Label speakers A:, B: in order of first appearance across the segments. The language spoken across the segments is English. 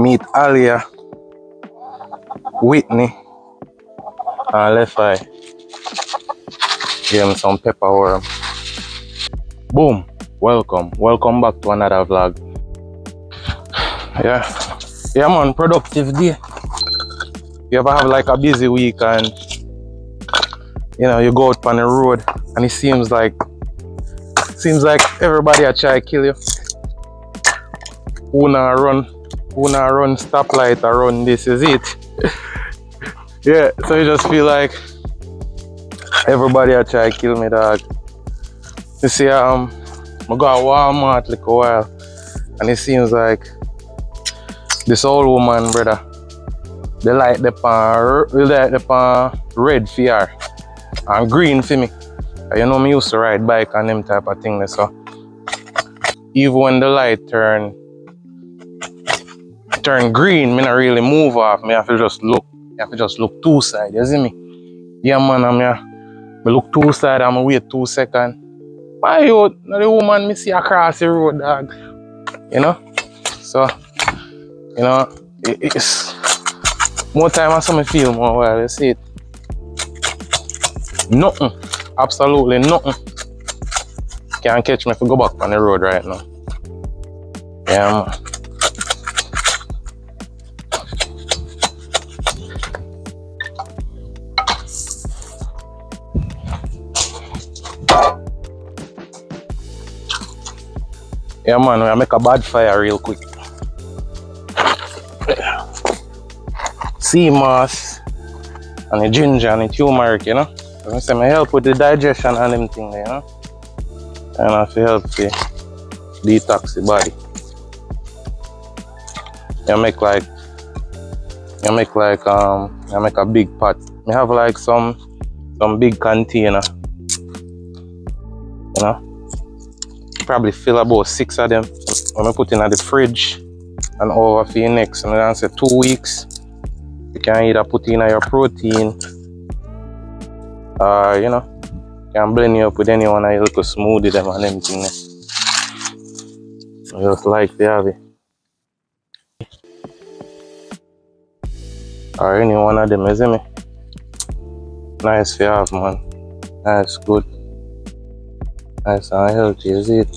A: Meet Alia, Whitney, and left eye. Give him some pepper worm. Boom. Welcome back to another vlog. Yeah man, productive day. You ever have like a busy week and you know you go out on the road and it seems like everybody a try to kill you. Who not run stoplight or run this is it. Yeah, so you just feel like everybody a try to kill me, dog. You see, I go to Walmart like a while and it seems like this old woman, brother, they like the pan red for her and green for me. You know me used to ride bike and them type of thing, so even when the light turn green, me not really move off. Me have to just look. You have to just look two sides, you see me? Yeah man, me look two sides and I wait 2 seconds. Why you the woman me see across the road, dog? You know? So, you know, it's more time I saw me feel more well, you see it. Nothing. Absolutely nothing. Can't catch me if I go back on the road right now. Yeah man. Yeah man, I make a bad fire real quick. Sea moss and the ginger and the turmeric, you know. I say my help with the digestion and them things, you know. And I feel help to detox the body. I make a big pot. I have like some big container. You know. Probably fill about 6 of them. When I put in the fridge and over for your next, and then say 2 weeks, you can either put in your protein or you know, you can blend it up with any one of your little smoothie them and everything. I just like to have it. Or any one of them, you see me? Nice to have, man. Nice, good. Nice and healthy, is it?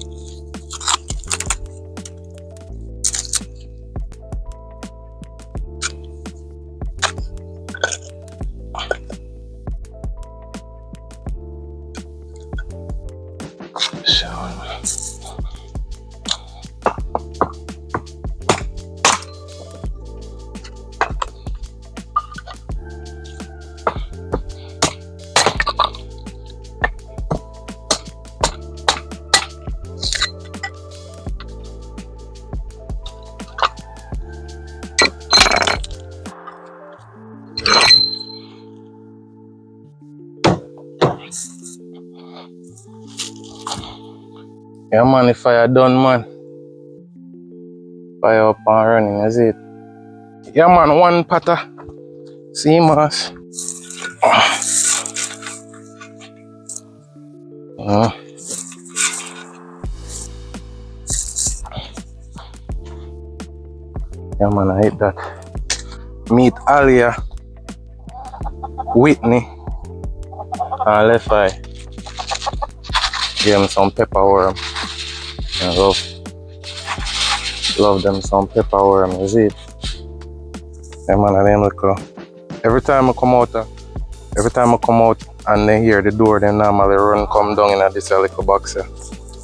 A: Yeah man, the fire done, man. Fire up and running, is it? Yeah man, one patter. Sea moss. Yeah man, I hate that. Meet Alia, Whitney, and left eye. Give him some pepper worm. I love them some pepper worm, you see it? Yeah man, I look. Every time I come out and they hear the door, they normally run come down in this little box here.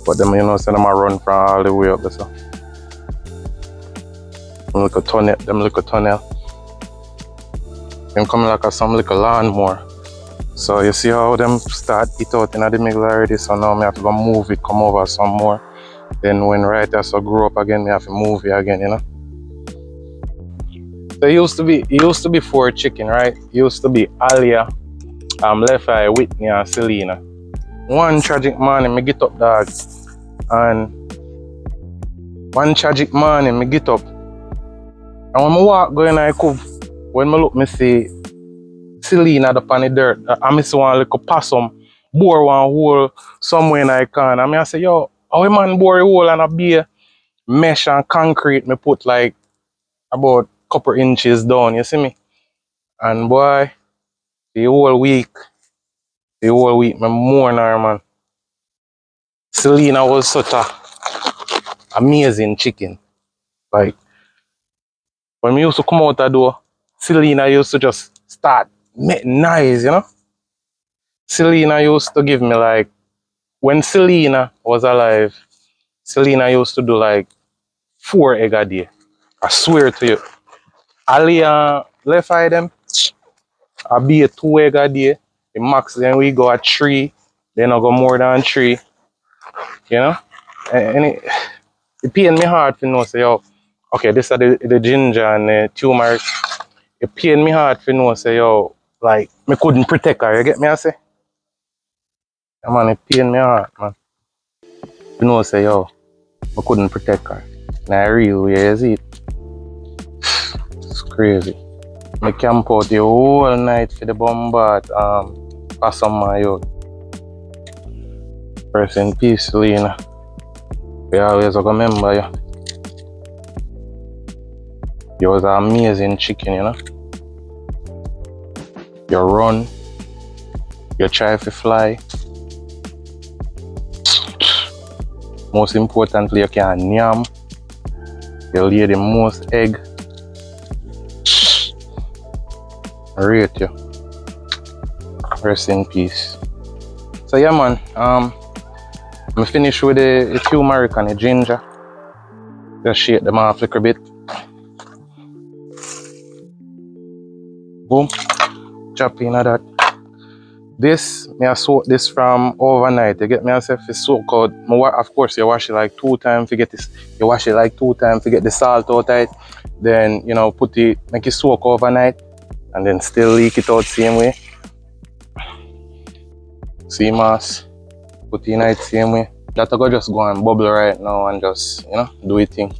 A: But them, you know, so them I run from all the way up there. So. Them little tunnel. Them come like some little lawnmower. So you see how them start it out in the middle already, so now I have to go move it, come over some more. Then when right as I grow up again, I have to move it again, you know. So it used to be 4 chicken, right? It used to be Alia, left eye, Whitney and Selena. One tragic morning, me get up, dog. And one tragic morning, me get up. And when I walk going in the cove, when I look, me see Selena up on the dirt. I see one little possum bore one hole somewhere in the corner. I say, yo, how a man bore a hole and a beer mesh and concrete, me put like about couple inches down, you see me? And boy, the whole week, my mourn her, man. Selena was such a amazing chicken. Like, when we used to come out the door, Selena used to just start making noise, you know? Selena used to give me like, when Selena was alive, Selena used to do like 4 egg a day. I swear to you. Ali left eye them, I be a 2 egg a day. The max then we go at 3, then I go more than 3, you know? And it pain me hard to know say yo, okay, this is the ginger and the turmeric. It pain me hard to know say yo, like me couldn't protect her, you get me I say? Yeah, man, it pain me hard, man. To know say yo, I couldn't protect her. Now real way is it. It's crazy. I camp out the whole night for the bombard pass on my yard. Rest in peace, Lena. We always remember you. You was an amazing chicken, you know. You run, you try to fly. Most importantly, you can yam. You lay the most egg. I rate you. Rest in peace. So yeah, man. I'm finished with the turmeric and the ginger. Just shake them off a little bit. Boom. Chop in that. This, I soak this from overnight. You get me? I say if it's soak out. Of course, you wash it like 2 times to get this. You wash it like 2 times to get the salt out of it. Then, you know, make it soak overnight. And then still leak it out same way. See mass. Put it in it same way. That I go just go and bubble right now and just, you know, do it thing.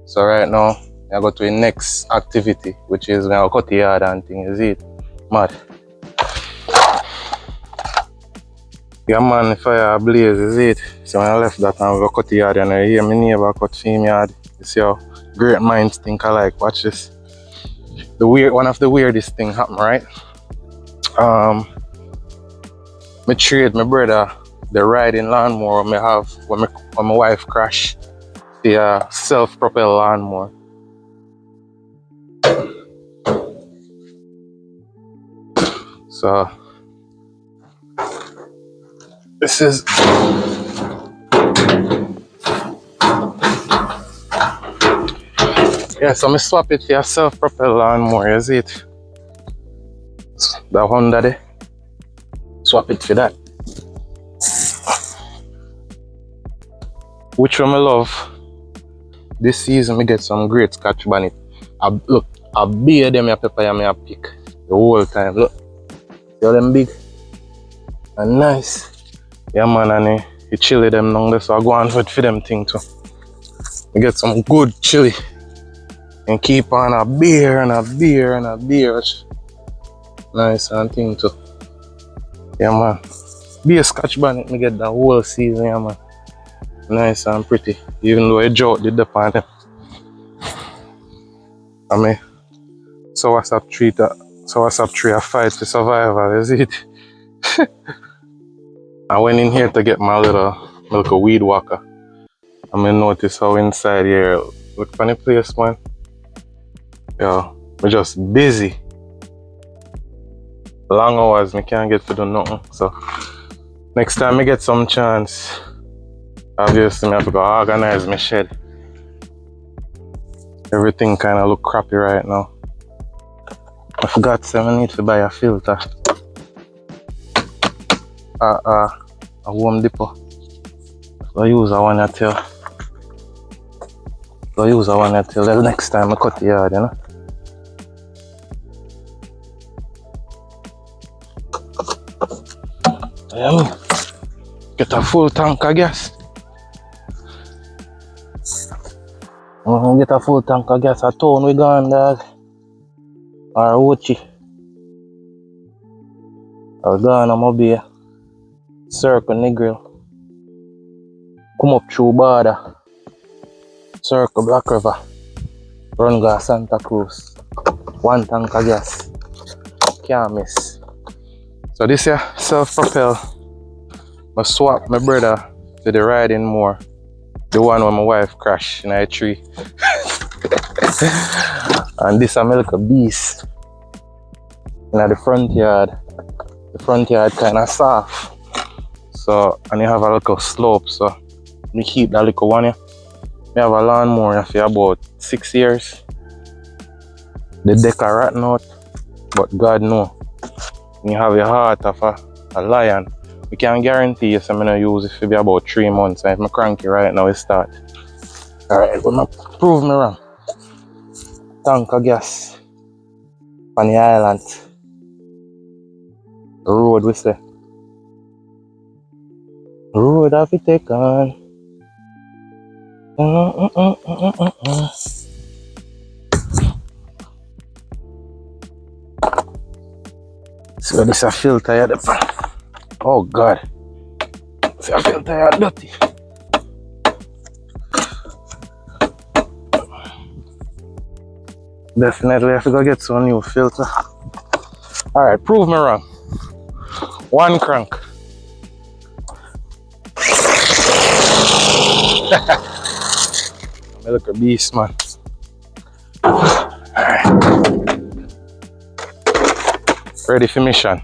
A: So right now, I go to the next activity, which is when I cut the yard and thing, is it? Mad. Yeah man, the fire blaze, is it? So when I left that and we go cut the yard and I hear my neighbor cut him yard. You see how great minds think alike. Watch this. One of the weirdest thing happened, right? Me trade my brother the riding lawnmower me have when my wife crashed. The self-propelled lawnmower. So this is yeah, so I swap it for a self-propelled lawnmower, is it? The Honda there. Swap it for that. Which one I love. This season I get some great Scotch bonnet. Look, I bear them a pepper and I pick the whole time. Look. See how them big and nice. Yeah man, and you chili them down there, so I go and for them thing too. I get some good chili. And keep on a beer and a beer and a beer. Nice and thing too. Yeah man. Be a Scotch bonnet, me get the whole season, yeah man. Nice and pretty. Even though a drought did the pan them. I mean, so what's up tree a fight for survival, is it? I went in here to get my little weed whacker. I mean notice how inside here look funny place, man. Yeah, we're just busy. Long hours, me can't get to do nothing. So next time I get some chance, obviously I have to go organize my shed. Everything kinda look crappy right now. I forgot I need to buy a filter. A Home Depot. So I use a one until the next time I cut the yard, you know. Yeah, get a full tank of gas. Get a full tank of gas at town we gone, dog. Or Uchi. Or gone, I'm up here. Circle the grill. Come up through border. Circle Black River. Run gas Santa Cruz. 1 tank of gas. Can't miss. So this here self-propel. I swap my brother to the riding more. The one where my wife crashed in a tree. And this is a little beast. In the front yard. The front yard kinda soft. So and you have a little slope, so me keep that little one here. Me have a lawnmower for about 6 years. The deck are rotten out, but God know. You have your heart of a lion. We can guarantee you so I'm gonna use it for be about 3 months. And if I cranky right now, it start. Alright, but prove me wrong. Tank of gas on the island. The road we say. Road have to take on. So this a filter here. Oh God. See a filter here dirty. Definitely have to go get some new filter. Alright, prove me wrong. 1 crank. I'm like a beast, man. Alright. Ready for mission.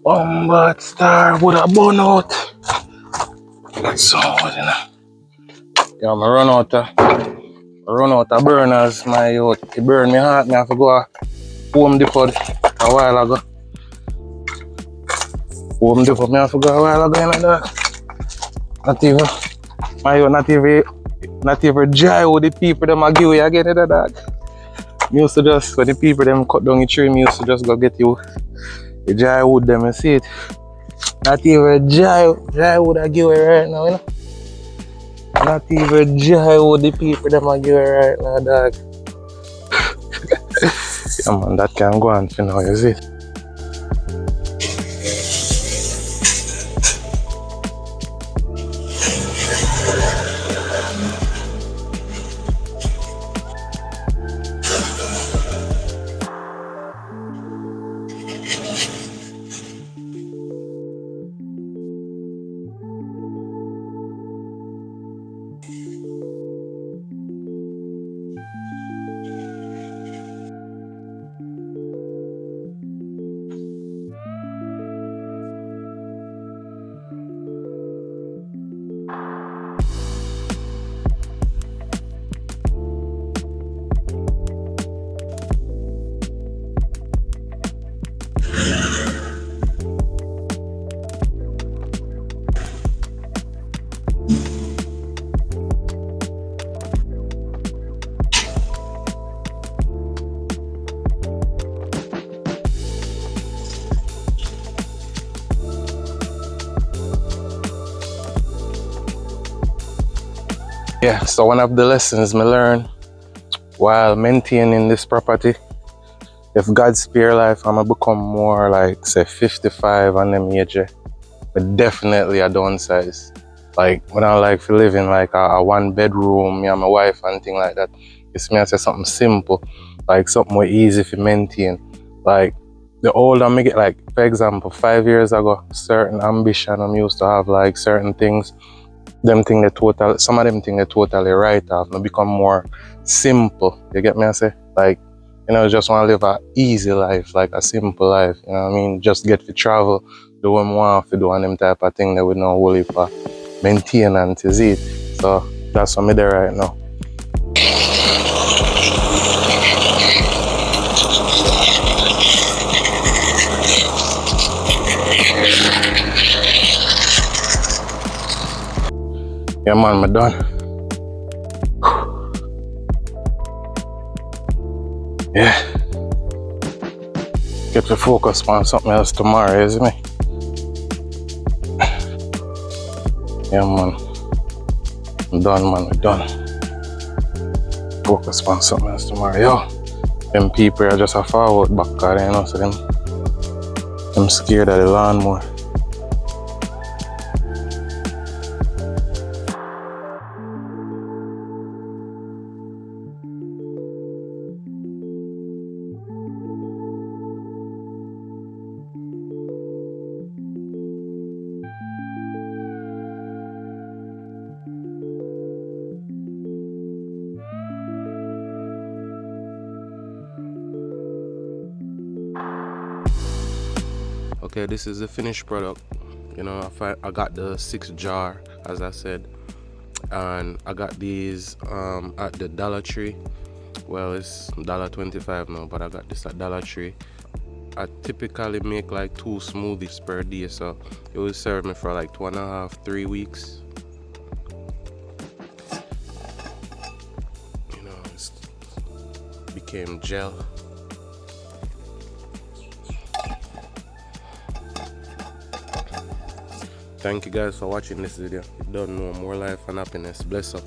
A: Bombard star would have burn out. So, you know. Yeah, I run out of burners, my youth. It burned me heart. I have to go home depot a while ago. Home depot, I have to go a while ago, you know that. Not even, my youth, not even dry with the people them a give you again, you know that. Me used to just, when the people them cut down the tree, me used to just go get you the dry wood them, you see it. Not even dry wood I give you right now, you know. Not even dry wood the people them I give you right now, dog. Yeah man, that can go on for now, you see it. Yeah, so one of the lessons I learned while maintaining this property, if God spare life, I'm gonna become more like say 55 on them age, but definitely a downsize. Like when I like to live in like a 1 bedroom, me and my wife and thing like that. It's me I say something simple, like something more easy to maintain. Like the older I get, like for example, 5 years ago, certain ambition I'm used to have, like certain things. Some of them things they totally write off. Now become more simple. You get me I say? Like, you know, just want to live an easy life, like a simple life. You know what I mean? Just get to travel, do what I want to do and them type of thing that with no whole heap of maintenance is it. So that's what I'm there right now. Yeah man, I'm done. Yeah. Get to focus on something else tomorrow, isn't me? Yeah man. I'm done, man, I'm done. Focus on something else tomorrow. Yo, them people are just a forward back, cause you know, so them scared of the lawnmower. Okay, this is the finished product. You know, I got the 6 jar, as I said, and I got these at the Dollar Tree. Well, it's $1.25 now, but I got this at Dollar Tree. I typically make like 2 smoothies per day, so it will serve me for like 2.5, 3 weeks. You know, it became gel. Thank you guys for watching this video. You don't know, more life and happiness. Bless up.